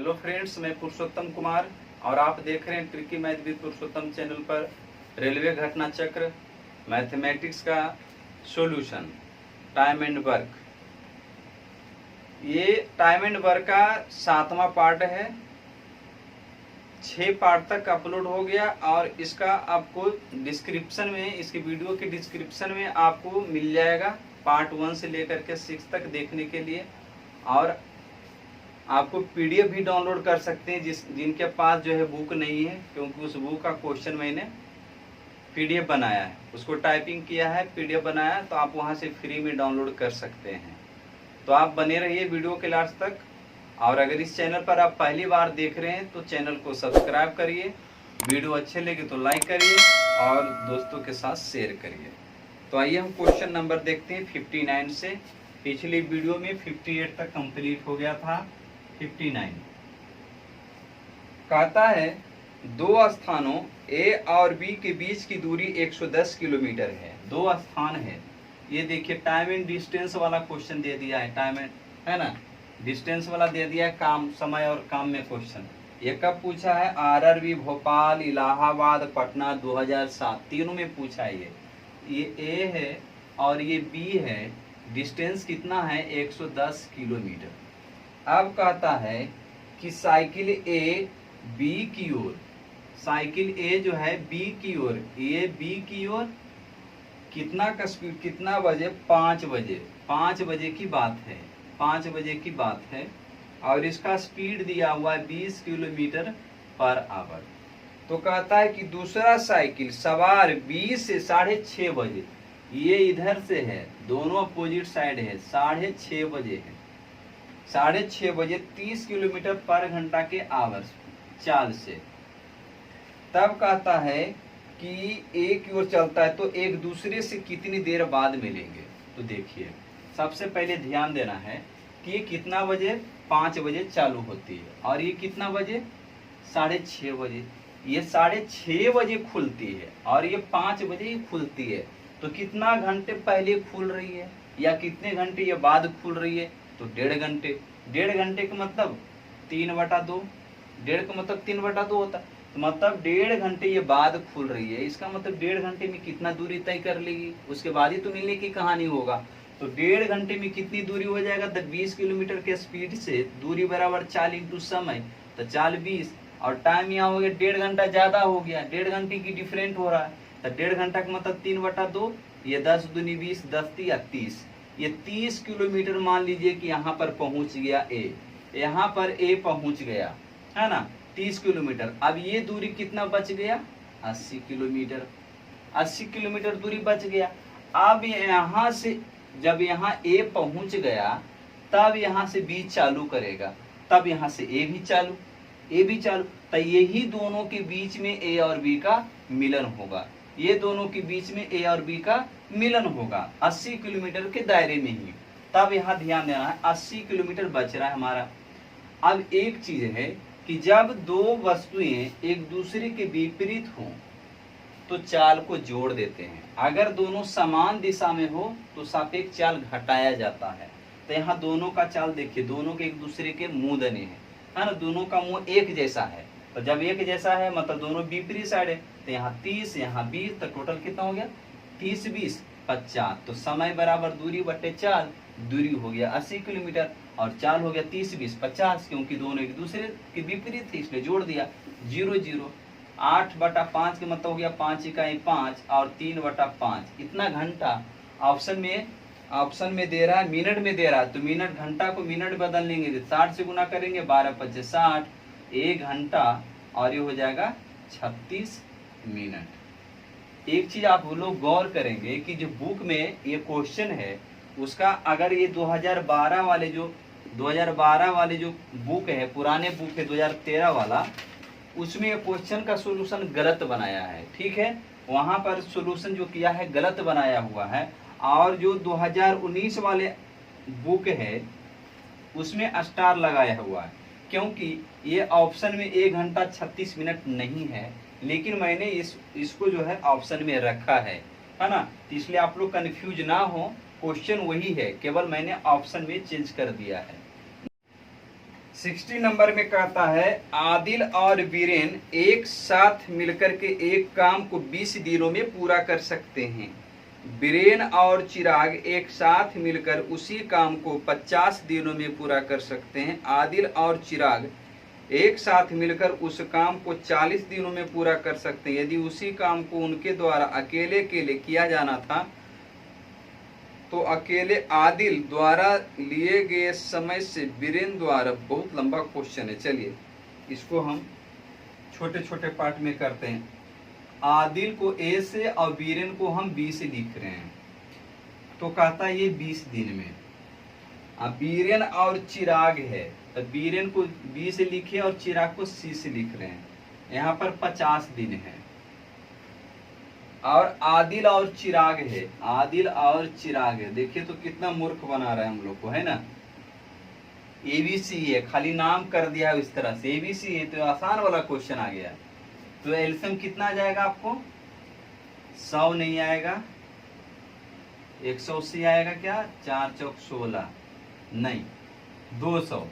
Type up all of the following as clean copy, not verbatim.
Hello friends, मैं पुरुषोत्तम कुमार और आप देख रहे हैं tricky math with Purushottam channel पर रेलवे घटना चक्र मैथमेटिक्स का सॉल्यूशन टाइम एंड वर्क। ये टाइम एंड वर्क का 7वां पार्ट है। 6 पार्ट तक अपलोड हो गया और इसका आपको डिस्क्रिप्शन में, इसकी वीडियो के डिस्क्रिप्शन में आपको मिल जाएगा पार्ट 1 से लेकर के 6 तक देखने के लिए। और आपको पीडीएफ भी डाउनलोड कर सकते हैं जिनके पास जो है बुक नहीं है, क्योंकि उस बुक का क्वेश्चन मैंने पीडीएफ बनाया है, उसको टाइपिंग किया है, पीडीएफ बनाया, तो आप वहां से फ्री में डाउनलोड कर सकते हैं। तो आप बने रहिए वीडियो के लास्ट तक। और अगर इस चैनल पर आप पहली बार देख रहे हैं तो चैनल को सब्सक्राइब करिए, वीडियो अच्छे लगे तो लाइक करिए और दोस्तों के साथ शेयर करिए। तो आइए हम क्वेश्चन नंबर देखते हैं 59 से। पिछली वीडियो में 58 तक कंप्लीट हो गया था। 59 कहता है दो स्थानों ए और बी के बीच की दूरी 110 किलोमीटर है। दो स्थान है, ये देखिए टाइम एंड डिस्टेंस वाला क्वेश्चन दे दिया है, टाइम एंड है ना, डिस्टेंस वाला दे दिया है, काम समय और काम में क्वेश्चन। ये कब पूछा है? आरआरबी भोपाल, इलाहाबाद, पटना 2007 तीनों में पूछा है। ये ए है और ये बी है। डिस्टेंस कितना है? 110 किलोमीटर। अब कहता है कि साइकिल ए बी की ओर, साइकिल ए जो है बी की ओर, ए बी की ओर कितना का स्पीड, कितना बजे? 5 बजे। 5 बजे की बात है, 5 बजे की बात है। और इसका स्पीड दिया हुआ है 20 किलोमीटर पर आवर। तो कहता है कि दूसरा साइकिल सवार 20 से 6:30 बजे, ये इधर से है, दोनों अपोजिट साइड है, 6:30 बजे है, 6:30 बजे 30 किलोमीटर पर घंटा के आवर चाल से। तब कहता है कि एक की ओर चलता है, तो एक दूसरे से कितनी देर बाद मिलेंगे। तो देखिए सबसे पहले ध्यान देना है कि ये कितना बजे? 5 बजे चालू होती है और ये कितना बजे? 6:30 बजे। ये 6:30 बजे खुलती है और ये 5 बजे ही खुलती है। तो कितना घंटे पहले खुल रही है या कितने घंटे ये बाद खुल रही है? तो 1.5 घंटे। 1.5 घंटे का मतलब 3/2, 1.5 का मतलब 3/2 होता है। तो मतलब 1.5 घंटे ये बाद खुल रही है, इसका मतलब 1.5 घंटे में कितना दूरी तय कर लेगी, उसके बाद ही तो मिलने की कहानी होगा। तो 1.5 घंटे में कितनी दूरी हो जाएगा? 20 किलोमीटर के स्पीड से दूरी बराबर 4 इंटू समय, तो 4 20 और टाइम यहाँ हो गया 1.5 घंटा ज्यादा हो गया, 1.5 घंटे की डिफरेंट हो रहा है। तो 1.5 घंटा का मतलब 3/2, ये 10 दूनी 20, 10 या 30, ये 30 किलोमीटर मान लीजिए कि यहाँ पर पहुंच गया ए, यहाँ पर ए पहुंच गया है ना, 30 किलोमीटर। अब ये दूरी कितना बच गया? 80 किलोमीटर। 80 किलोमीटर दूरी बच गया। अब यहाँ से जब यहाँ ए पहुंच गया तब यहाँ से बी चालू करेगा, तब यहाँ से ए भी चालू, ए भी चालू, तो यही दोनों के बीच में ए और बी का मिलन होगा। ये दोनों के बीच में ए और बी का मिलन होगा 80 किलोमीटर के दायरे में ही। तब यहाँ ध्यान देना है 80 किलोमीटर बच रहा है हमारा। अब एक चीज है कि जब दो वस्तुएं एक दूसरे के विपरीत हों तो चाल को जोड़ देते हैं। अगर दोनों समान दिशा में हो तो सापेक्ष चाल घटाया जाता है। तो यहाँ दोनों का चाल देखिए, दोनों के एक दूसरे के मुंह दने हैं, है ना, दोनों का मुंह एक जैसा है। तो जब एक जैसा है मतलब दोनों विपरीत साइड है, तो यहाँ 30 यहाँ 20, तो टोटल कितना हो गया? 30 20 50। तो समय बराबर दूरी बट्टे चाल, दूरी हो गया 80 किलोमीटर और चाल हो गया 30 20 50, क्योंकि दोनों एक दूसरे के विपरीत थे इसलिए जोड़ दिया। 0 0 8/5 का मतलब हो गया 5 इकाई 5 और 3/5। इतना घंटा ऑप्शन में दे रहा है, मिनट में दे रहा है, तो मिनट घंटा को मिनट बदल लेंगे, 60 से गुना करेंगे, 12 5 60, 1 घंटा और ये हो जाएगा 36 मिनट। एक चीज आप लोग गौर करेंगे कि जो बुक में ये क्वेश्चन है उसका, अगर ये 2012 वाले जो बुक है, पुराने बुक है 2013 वाला, उसमें क्वेश्चन का सॉल्यूशन गलत बनाया है, ठीक है, वहां पर सॉल्यूशन जो किया है गलत बनाया हुआ है। और जो 2019 वाले बुक है उसमें स्टार लगाया हुआ है, क्योंकि ये ऑप्शन में 1 घंटा 36 मिनट नहीं है, लेकिन मैंने इसको जो है ऑप्शन में रखा है ना, तो इसलिए आप लोग कंफ्यूज ना हो, क्वेश्चन वही है, केवल मैंने ऑप्शन में चेंज कर दिया है। 60 नंबर में कहता है आदिल और वीरेन एक साथ मिलकर के एक काम को 20 दिनों में पूरा कर सकते हैं। वीरेन और चिराग एक साथ मिलकर उसी काम को 50 दिनों में पूरा कर सकते हैं। आदिल और चिराग एक साथ मिलकर उस काम को 40 दिनों में पूरा कर सकते हैं। यदि उसी काम को उनके द्वारा अकेले किया जाना था तो अकेले आदिल द्वारा लिए गए समय से वीरेन द्वारा, बहुत लंबा क्वेश्चन है, चलिए इसको हम छोटे छोटे पार्ट में करते हैं। आदिल को ए से और वीरेन को हम बी से लिख रहे हैं, तो कहता है ये 20 दिन में। अब वीरेन और चिराग है तो वीरेन को बी से लिखे और चिराग को सी से लिख रहे हैं। यहाँ पर 50 दिन है। और आदिल और चिराग है, आदिल और चिराग है। देखिए तो कितना मूर्ख बना रहा है हम लोग को, है ना। एबीसी है, खाली नाम कर दिया है इस तरह से। एबीसी है तो आसान वाला क्वेश्चन आ गया। तो एलसीएम कितना आ जाएगा आपको? 100 नहीं आएगा, 180 आएगा क्या? 4 चौक 16 नहीं, 200।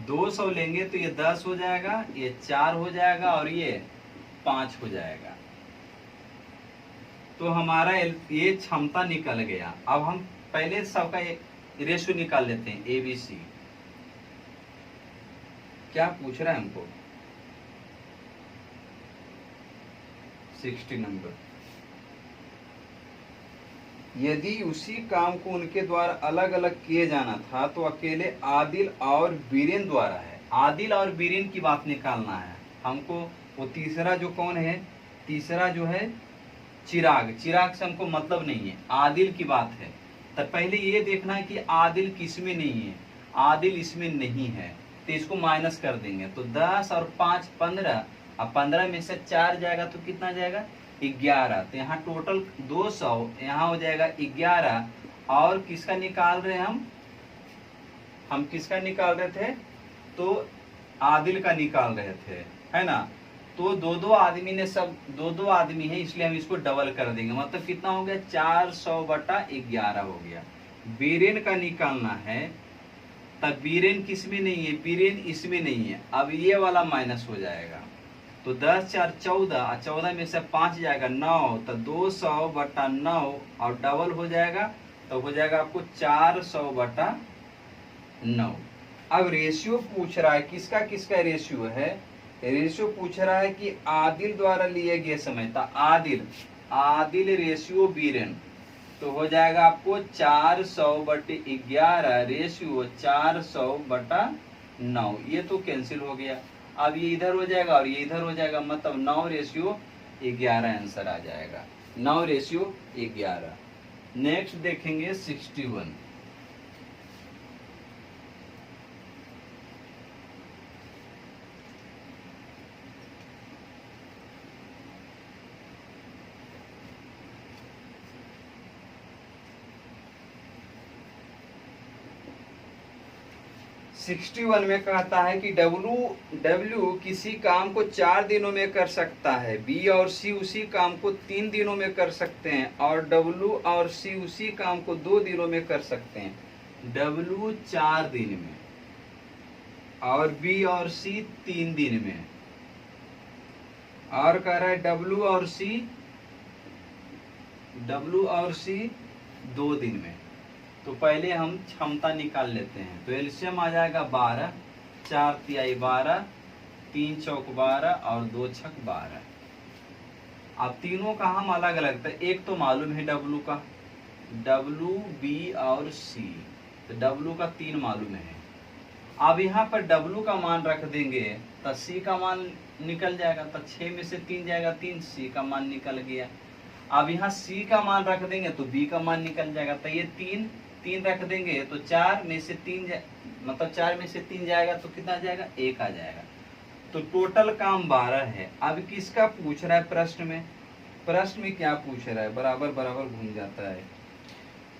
200 लेंगे तो ये 10 हो जाएगा, ये 4 हो जाएगा और ये 5 हो जाएगा। तो हमारा ये क्षमता निकल गया। अब हम पहले सबका रेशियो निकाल लेते हैं। एबीसी क्या पूछ रहा है हमको? 60 नंबर। यदि उसी काम को उनके द्वारा अलग अलग किए जाना था तो अकेले आदिल और वीरेन द्वारा है। आदिल और वीरेन की बात निकालना है हमको। वो तीसरा जो कौन है? तीसरा जो है चिराग। चिराग से हमको मतलब नहीं है, आदिल की बात है। तो पहले ये देखना है कि आदिल किसमें नहीं है। आदिल इसमें नहीं है तो इसको माइनस कर देंगे। तो 10 और 5 15, अब 15 में से 4 जाएगा तो कितना जाएगा? 11। तो यहाँ टोटल 200, यहाँ हो जाएगा 11। और किसका निकाल रहे हैं हम किसका निकाल रहे थे? तो आदिल का निकाल रहे थे, है ना। तो दो आदमी ने, सब दो आदमी है इसलिए हम इसको डबल कर देंगे। मतलब कितना हो गया? 400/11 हो गया। वीरेन का निकालना है, तब वीरेन किसमें नहीं है? वीरेन इसमें नहीं है। अब ये वाला माइनस हो जाएगा। तो 10 4 14, 14 में से 5 जाएगा 9, तो 200/9 और डबल हो जाएगा तो हो जाएगा आपको 400/9। अब रेशियो पूछ रहा है, किसका किसका रेशियो है? रेशियो पूछ रहा है कि आदिल द्वारा लिए गए समय था। आदिल रेशियो वीरेन, तो हो जाएगा आपको 400/11 रेशियो 400/9। ये तो कैंसिल हो गया। अब ये इधर हो जाएगा और ये इधर हो जाएगा, मतलब 9:11 आंसर आ जाएगा। 9:11। नेक्स्ट देखेंगे 61। (61) में कहता है कि डब्ल्यू किसी काम को 4 दिनों में कर सकता है। बी और सी उसी काम को 3 दिनों में कर सकते हैं और डब्ल्यू और सी उसी काम को 2 दिनों में कर सकते हैं। डब्ल्यू 4 दिन में और बी और सी 3 दिन में। और कह रहा है डब्ल्यू और सी 2 दिन में। तो पहले हम क्षमता निकाल लेते हैं। तो एलसीएम आ जाएगा 12, 4 तिहाई 12, 3 चौक 12 और 2 छक 12। अब तीनों का हम अलग अलग, तो एक तो मालूम है डब्लू का, डब्लू बी और सी। तो डब्लू का 3 मालूम है। अब यहाँ पर डब्लू का मान रख देंगे तो सी का मान निकल जाएगा। तो 6 में से 3 जाएगा 3, सी का मान निकल गया। अब यहाँ सी का मान रख देंगे तो बी का मान निकल जाएगा। तो ये 3 रख देंगे तो 4 में से 3 मतलब 4 में से 3 जाएगा तो कितना जाएगा? 1 आ जाएगा। तो टोटल काम 12 है। अब किसका पूछ रहा है प्रश्न में? प्रश्न में क्या पूछ रहा है? बराबर बराबर घूम जाता है।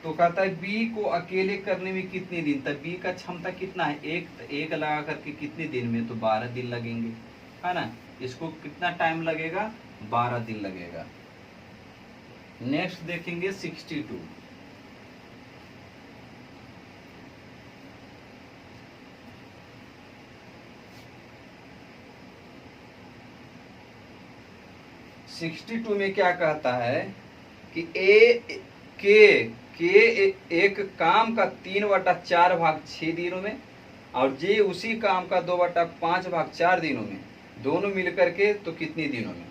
तो कहता है बी को अकेले करने में कितने दिन? तब बी का क्षमता कितना है? एक लगा करके कितने दिन में? तो 12 दिन लगेंगे, है ना। इसको कितना टाइम लगेगा? 12 दिन लगेगा। नेक्स्ट देखेंगे 62। 62 में क्या कहता है कि एक काम का 3/4 भाग 6 दिनों में और जे उसी काम का 2/5 भाग 4 दिनों में, दोनों मिलकर के तो कितने दिनों में।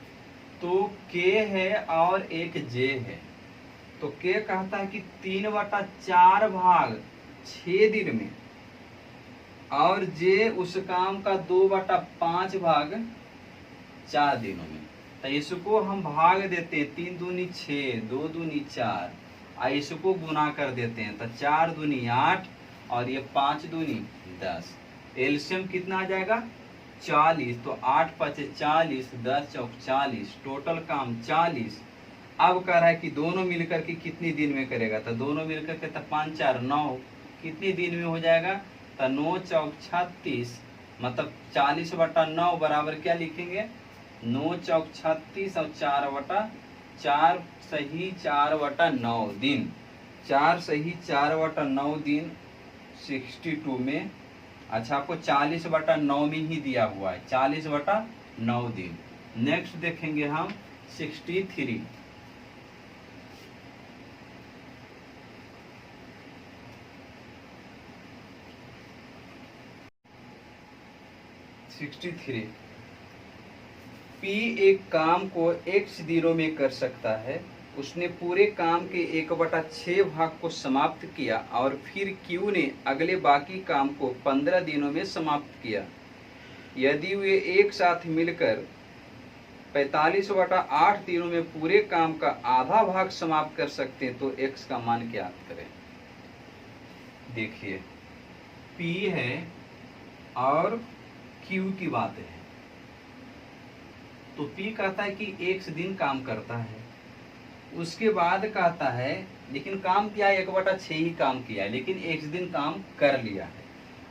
तो के है और एक जे है, तो के कहता है कि 3/4 भाग 6 दिन में और जे उस काम का 2/5 भाग 4 दिनों में। तो इसको हम भाग देते हैं, 3 दूनी 6, 2 दूनी 4, और इसको गुना कर देते हैं, तो 4 दूनी 8 और ये 5 दूनी 10। एलसीएम कितना आ जाएगा 40, तो 8 5 40, 10 चौक 40, टोटल काम 40। अब कह रहा है कि दोनों मिलकर के कितने दिन में करेगा, तो दोनों मिलकर के तो 5 4 9, कितने दिन में हो जाएगा, तो 9 चौक 36, मतलब 40/9 बराबर क्या लिखेंगे, 9 चौक 36 और 4/4 सही 4/9 दिन, 4 सही 4/9 दिन 62 में। अच्छा, आपको 40/9 में ही दिया हुआ है, 40/9 दिन। नेक्स्ट देखेंगे हम 63। पी एक काम को x दिनों में कर सकता है, उसने पूरे काम के 1/6 भाग को समाप्त किया और फिर Q ने अगले बाकी काम को 15 दिनों में समाप्त किया। यदि वे एक साथ मिलकर 45/8 दिनों में पूरे काम का आधा भाग समाप्त कर सकते हैं, तो x का मान ज्ञात करें। देखिए, P है और Q की बात है, तो P कहता है कि x दिन काम करता है, उसके बाद कहता है, लेकिन काम किया है 1/6 ही काम किया है, लेकिन x दिन काम कर लिया है।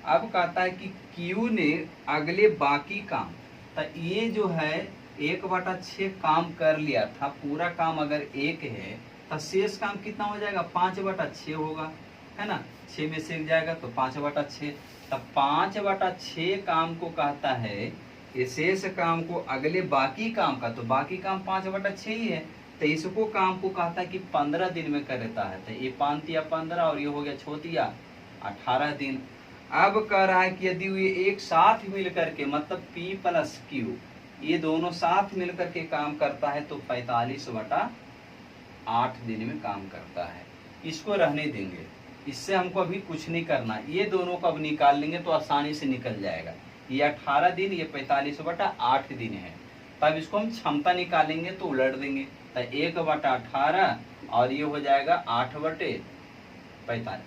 अब कहता है कि Q ने अगले बाकी काम, तो ये जो है 1/6 काम कर लिया था, पूरा काम अगर 1 है तो शेष काम कितना हो जाएगा, 5/6 होगा, है ना, 6 में से जाएगा तो 5/6, तब 5/6 काम को कहता है, ये शेष काम को अगले बाकी काम का, तो बाकी काम 5/6 ही है, तो इसको काम को कहता है कि 15 दिन में करता है, तो ये 5 या 15 और ये हो गया छोटिया 18 दिन। अब कह रहा है कि यदि ये एक साथ मिल करके, मतलब P + Q, ये दोनों साथ मिल करके काम करता है, तो 45/8 दिन में काम करता है। इसको रहने देंगे, इससे हमको अभी कुछ नहीं करना, ये दोनों को अब निकाल लेंगे तो आसानी से निकल जाएगा। ये 18 दिन, ये 45/8 दिन है, तब इसको हम क्षमता निकालेंगे तो उलट देंगे, तो 1/18 और ये हो जाएगा 8/45।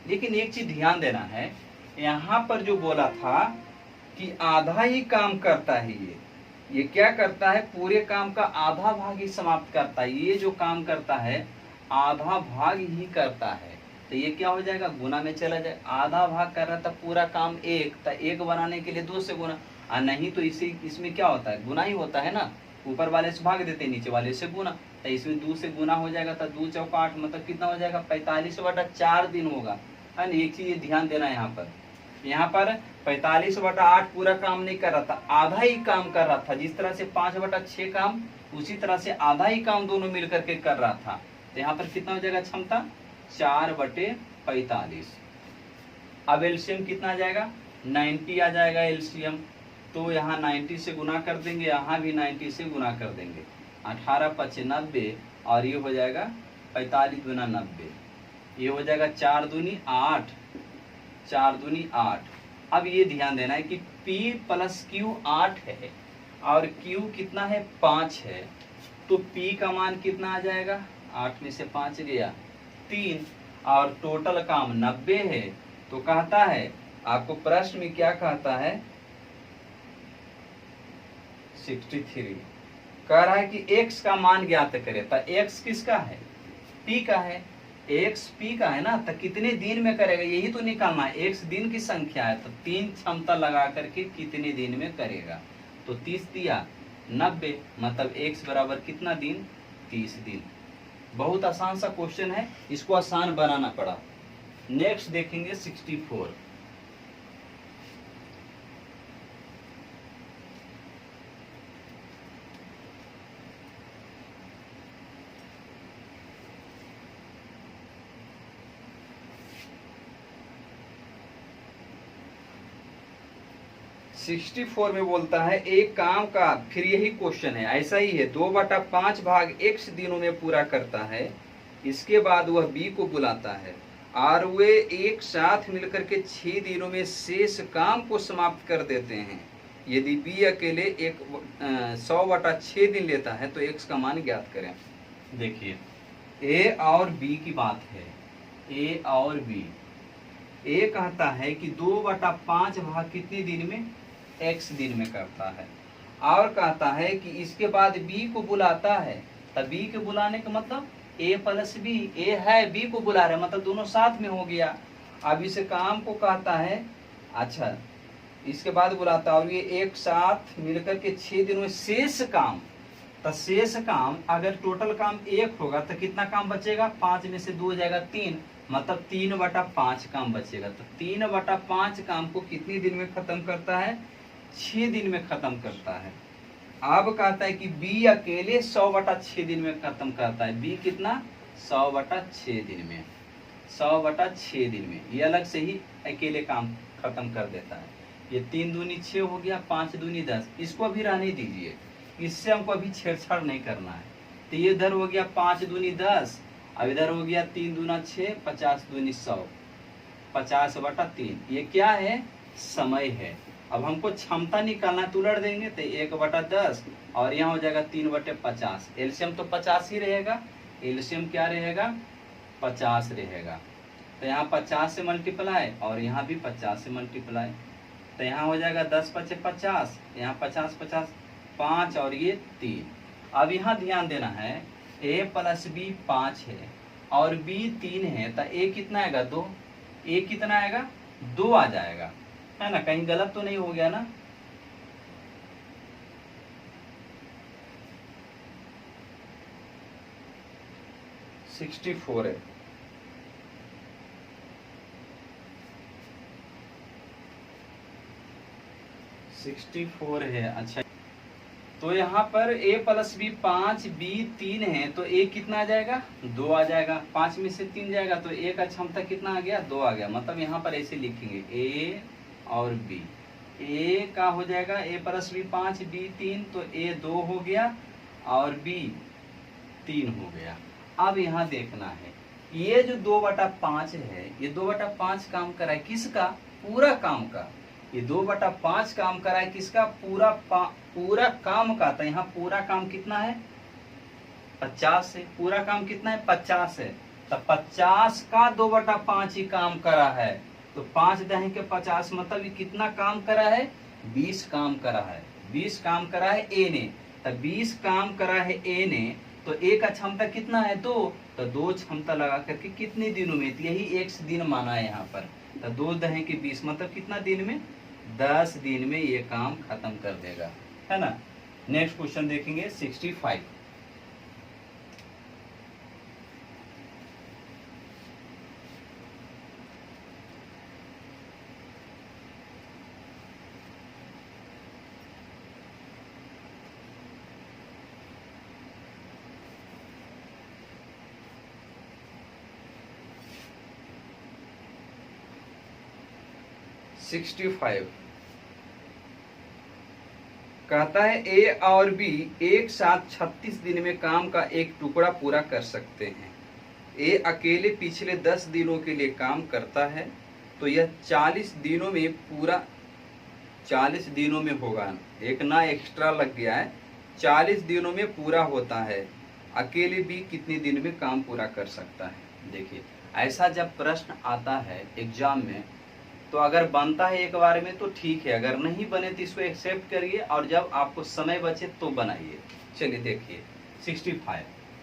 लेकिन एक चीज ध्यान देना है, यहाँ पर जो बोला था कि आधा ही काम करता है, ये क्या करता है, पूरे काम का आधा भाग ही समाप्त करता है। ये जो काम करता है आधा भाग ही करता है, तो ये क्या हो जाएगा, गुना में चला जाए, आधा भाग कर रहा था पूरा काम 1, तो 1 बनाने के लिए 2 से गुना, और नहीं तो इसमें क्या होता है, गुना ही होता है ना, ऊपर वाले से भाग देते, नीचे वाले से गुना, तो इसमें 2 से गुना हो जाएगा, तो 2 चौका 8, मतलब कितना हो जाएगा, 45/4 दिन होगा, है ना। एक चीज ध्यान देना, यहाँ पर 45/8 पूरा काम नहीं कर रहा था, आधा ही काम कर रहा था। जिस तरह से 5/6 काम, उसी तरह से आधा ही काम दोनों मिलकर के कर रहा था, तो यहाँ पर कितना हो जाएगा क्षमता, 4/45। अब एलसीएम कितना आ जाएगा, 90 आ जाएगा एलसीएम, तो यहाँ 90 से गुना कर देंगे, यहाँ भी 90 से गुना कर देंगे, 18 5 90, और ये हो जाएगा 45 गुना 90, ये हो जाएगा 4 दूनी 8, 4 दूनी 8। अब ये ध्यान देना है कि P + Q 8 है और Q कितना है, 5 है, तो P का मान कितना आ जाएगा, 8 में से 5 गया 3, और टोटल काम 90 है। तो कहता है, आपको प्रश्न में क्या कहता है, 63 कह रहा है कि x का मान ज्ञात करे, तो x किसका है, P का है, x P का है ना, तो कितने दिन में करेगा यही तो निकालना है, x दिन की संख्या है, तो 3 क्षमता लगा करके कितने दिन में करेगा, तो 30 दिया 90, मतलब x बराबर कितना दिन, 30 दिन। बहुत आसान सा क्वेश्चन है, इसको आसान बनाना पड़ा। नेक्स्ट देखेंगे 64। 64 में बोलता है एक काम का, फिर यही क्वेश्चन है, ऐसा ही है, 2/5 भाग x दिनों में पूरा करता है, इसके बाद वह b को बुलाता है और वे एक साथ मिलकर के 6 दिनों में शेष काम को समाप्त कर देते हैं। यदि b अकेले 100/6 दिन लेता है तो x का मान ज्ञात करें। देखिए a और b की बात है, a और b। a कहता है कि 2/5 भाग कितने दिन में, x दिन में करता है, और कहता है कि इसके बाद b को बुलाता है। तब b के बुलाने का मतलब a प्लस b, a है b को बुला रहे मतलब दोनों साथ में हो गया। अब इस काम को कहता है, अच्छा इसके बाद बुलाता है और ये एक साथ मिलकर के 6 दिनों में शेष काम। तो शेष काम अगर टोटल काम 1 होगा तो कितना काम बचेगा, 5 में से 2 हो जाएगा 3, मतलब 3/5 काम बचेगा। तो 3/5 काम को कितनी दिन में खत्म करता है, 6 दिन में खत्म करता है। अब कहता है कि b अकेले 100/6 दिन में खत्म करता है। b कितना, 100/6 दिन में, 100/6 दिन में ये अलग से ही अकेले काम खत्म कर देता है। ये 3 दूनी 6 हो गया, 5 दूनी 10, इसको भी रहने दीजिए, इससे हमको अभी छेड़छाड़ नहीं करना है। तो ये इधर हो गया 5 दूनी 10, अब इधर हो गया 3 दूना 6, 50 दूनी 100, 50/3। ये क्या है, समय है। अब हमको क्षमता निकालना है तो उलट देंगे तो 1/10 और यहाँ हो जाएगा 3/50। एलसीएम तो 50 ही रहेगा, एलसीएम क्या रहेगा, 50 रहेगा। तो यहाँ 50 से मल्टीप्लाई और यहाँ भी 50 से मल्टीप्लाई, तो यहाँ हो जाएगा 10×5 50, यहाँ 50×50 5 और ये 3। अब यहाँ ध्यान देना है a + b 5 है और b 3 है, तो a कितना आएगा, 2, a कितना आएगा, 2 आ जाएगा, है ना, कहीं गलत तो नहीं हो गया ना। सिक्सटी 64 है। अच्छा, तो यहाँ पर a + b 5, b 3 है, तो a कितना आ जाएगा, 2 आ जाएगा। 5 में से 3 जाएगा तो a का क्षमता कितना आ गया, 2 आ गया। मतलब यहाँ पर ऐसे लिखेंगे a और b, a का हो जाएगा a + b 5, b 3, तो a 2 हो गया और b 3 हो गया। अब यहाँ देखना है ये जो 2/5 है, ये 2/5 काम करा है किसका, पूरा काम का। ये 2/5 काम करा है किसका, पूरा काम का। तो यहाँ पूरा काम कितना है, 50 है। पूरा काम कितना है, 50 है। तो 50 का 2/5 ही काम करा है। तो 5 दही के 50 मतलब ये कितना काम करा है, 20 काम करा है। 20 काम करा है ए ने, तो 20 काम करा है ए ने, तो ए का क्षमता कितना है, 2। तो 2 क्षमता लगा करके कितने दिनों में, यही x दिन माना है यहाँ पर। तो 2 दही के 20 मतलब कितना दिन में, 10 दिन में ये काम खत्म कर देगा, है ना। नेक्स्ट क्वेश्चन देखेंगे 65। कहता है ए और बी एक साथ 36 दिन में काम का एक टुकड़ा पूरा कर सकते हैं। ए अकेले पिछले 10 दिनों के लिए काम करता है, तो यह 40 दिनों में पूरा, 40 दिनों में होगा, एक ना एक्स्ट्रा लग गया है, 40 दिनों में पूरा होता है। अकेले बी कितने दिन में काम पूरा कर सकता है। देखिए ऐसा जब प्रश्न आता है एग्जाम में, तो अगर बनता है एक बार में तो ठीक है, अगर नहीं बने तो इसको एक्सेप्ट करिए और जब आपको समय बचे तो बनाइए। चलिए देखिए 65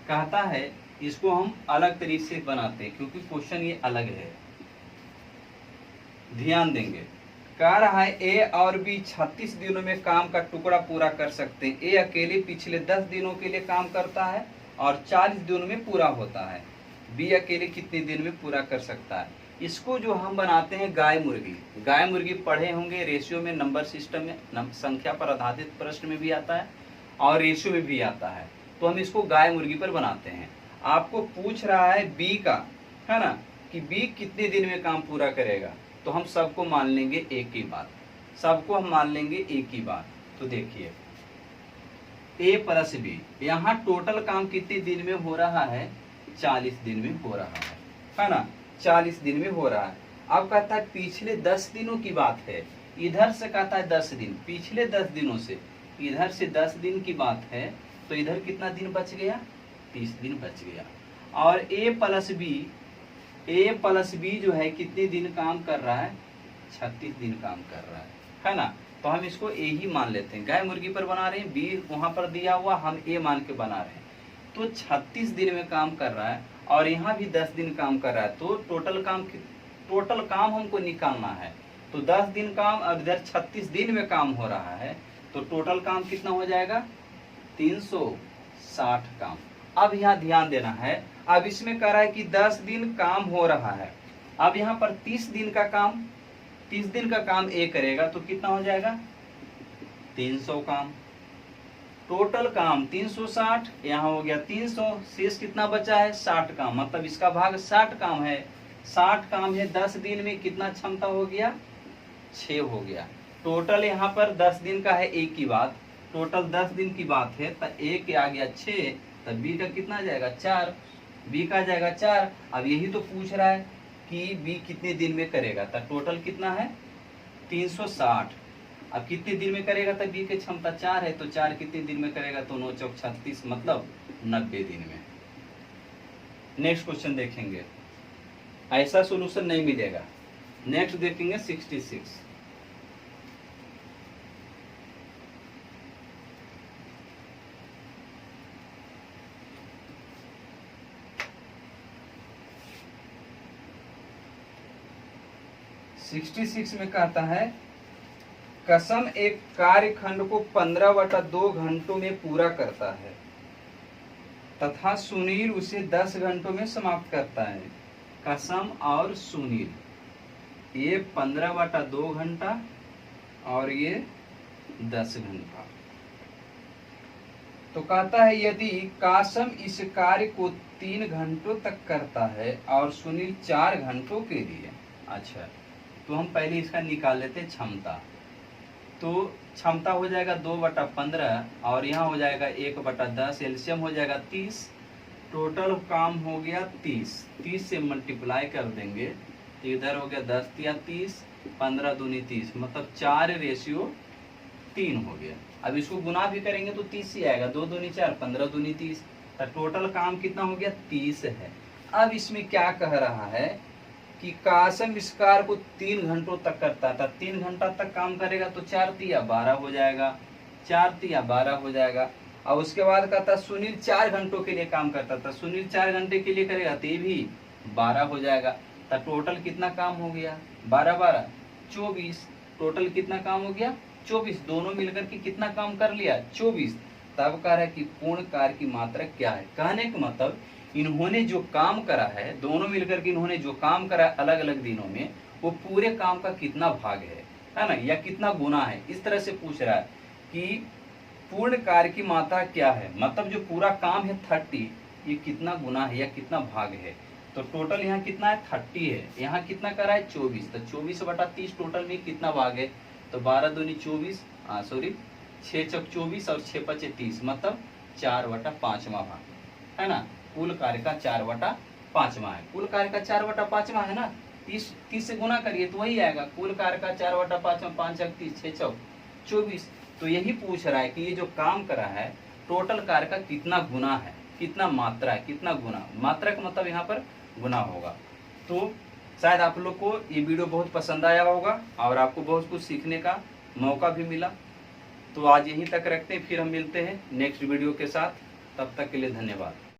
कहता है, इसको हम अलग तरीके से बनाते हैं क्योंकि क्वेश्चन ये अलग है, ध्यान देंगे। कह रहा है ए और बी 36 दिनों में काम का टुकड़ा पूरा कर सकते हैं। ए अकेले पिछले 10 दिनों के लिए काम करता है और 40 दिनों में पूरा होता है। बी अकेले कितने दिन में पूरा कर सकता है। इसको जो हम बनाते हैं गाय मुर्गी, गाय मुर्गी पढ़े होंगे, रेशियो में, नंबर सिस्टम में, संख्या पर आधारित प्रश्न में भी आता है और रेशियो में भी आता है। तो हम इसको गाय मुर्गी पर बनाते हैं। आपको पूछ रहा है बी का, है ना, कि बी कितने दिन में काम पूरा करेगा, तो हम सबको मान लेंगे एक ही बात, सबको हम मान लेंगे एक ही बार। तो देखिए ए प्लस बी, यहाँ टोटल काम कितने दिन में हो रहा है, 40 दिन में हो रहा है ना, 40 दिन में हो रहा है। अब कहता है पिछले 10 दिनों की बात है, इधर से कहता है 10 दिन, पिछले 10 दिनों से इधर से 10 दिन की बात है, तो इधर कितना दिन बच गया, 30 दिन बच गया। और ए प्लस बी जो है कितने दिन काम कर रहा है, 36 दिन काम कर रहा है ना। तो हम इसको ए ही मान लेते हैं, गाय मुर्गी पर बना रहे हैं, बी वहां पर दिया हुआ, हम ए मान के बना रहे हैं। तो 36 दिन में काम कर रहा है और यहाँ भी 10 दिन काम कर रहा है, तो टोटल काम हमको निकालना है। तो 10 दिन काम, अब इधर 36 दिन में काम हो रहा है, तो टोटल काम कितना हो जाएगा, 360 काम। अब यहाँ ध्यान देना है, अब इसमें कह रहा है कि 10 दिन काम हो रहा है, अब यहाँ पर 30 दिन का काम ए करेगा, तो कितना हो जाएगा, 300 काम। टोटल काम 360, यहाँ हो गया 300, शेष कितना बचा है, 60 काम, मतलब इसका भाग 60 काम है। 60 काम है, 10 दिन में कितना क्षमता हो गया, 6 हो गया। टोटल यहाँ पर 10 दिन का है, एक की बात, टोटल 10 दिन की बात है, तो ए के आ गया 6, तब बी का कितना आ जाएगा, 4, बी का आ जाएगा 4। अब यही तो पूछ रहा है कि बी कितने दिन में करेगा, तो टोटल कितना है, 360। अब कितने दिन में करेगा, तो बी की क्षमता 4 है, तो 4 कितने दिन में करेगा, तो 9 चौक 36, मतलब 90 दिन में। नेक्स्ट क्वेश्चन देखेंगे, ऐसा सोल्यूशन नहीं मिलेगा। नेक्स्ट देखेंगे 66। में कहता है कसम एक कार्यखंड को 15/2 घंटों में पूरा करता है तथा सुनील उसे 10 घंटों में समाप्त करता है। कसम और सुनील, ये 15/2 घंटा और ये 10 घंटा। तो कहता है यदि कासम इस कार्य को 3 घंटों तक करता है और सुनील 4 घंटों के लिए, अच्छा तो हम पहले इसका निकाल लेते हैं क्षमता। तो क्षमता हो जाएगा 2/15 और यहाँ हो जाएगा 1/10, एलसीएम हो जाएगा 30, टोटल काम हो गया 30 से मल्टीप्लाई कर देंगे तो इधर हो गया 10 या 30, 15 दूनी 30, मतलब 4:3 हो गया। अब इसको गुना भी करेंगे तो 30 ही आएगा, 2 दूनी 4, 15 दूनी 30, तो टोटल काम कितना हो गया, 30 है। अब इसमें क्या कह रहा है कि कासम इस कार्य को 3 घंटों तक करता था, 3 घंटा तक काम करेगा तो 4 तिया 12 हो जाएगा, 4 तिया 12 हो जाएगा। और उसके बाद कहता सुनील 4 घंटों के लिए काम करता था, सुनील 4 घंटे के लिए करेगा तो ये भी 12 हो जाएगा। तो टोटल कितना काम हो गया, 12 24, टोटल कितना काम हो गया 24, दोनों मिलकर के कितना काम कर लिया 24। तब कह रहा है कि पूर्ण कार्य की मात्रा क्या है। कहने का मतलब इन्होंने जो काम करा है, दोनों मिलकर के इन्होंने जो काम करा है अलग अलग दिनों में, वो पूरे काम का कितना भाग है ना, या कितना गुना है, इस तरह से पूछ रहा है कि पूर्ण कार्य की मात्रा क्या है, मतलब जो पूरा काम है 30, ये कितना गुना है या कितना भाग है। तो टोटल यहाँ कितना है 30 है, यहाँ कितना करा है 24, तो 24/30 टोटल में कितना भाग है, तो 12 दूनी 24, 6 चौक 24 और 6 पचे 30, मतलब 4/5 भाग है ना। कुल कार्य का 4/5 है, कुल कार्य का 4/5 है ना। 30 से गुना करिए तो वही आएगा, कुल कार्य का 4/5, 5 चौक 30, 6 चौक 24। तो यही पूछ रहा है कि ये जो काम करा है टोटल कार्य का कितना गुना है, कितना मात्रा है, कितना गुना, मात्रा का मतलब यहाँ पर गुना होगा। तो शायद आप लोग को ये वीडियो बहुत पसंद आया होगा और आपको बहुत कुछ सीखने का मौका भी मिला। तो आज यहीं तक रखते हैं, फिर हम मिलते हैं नेक्स्ट वीडियो के साथ। तब तक के लिए धन्यवाद।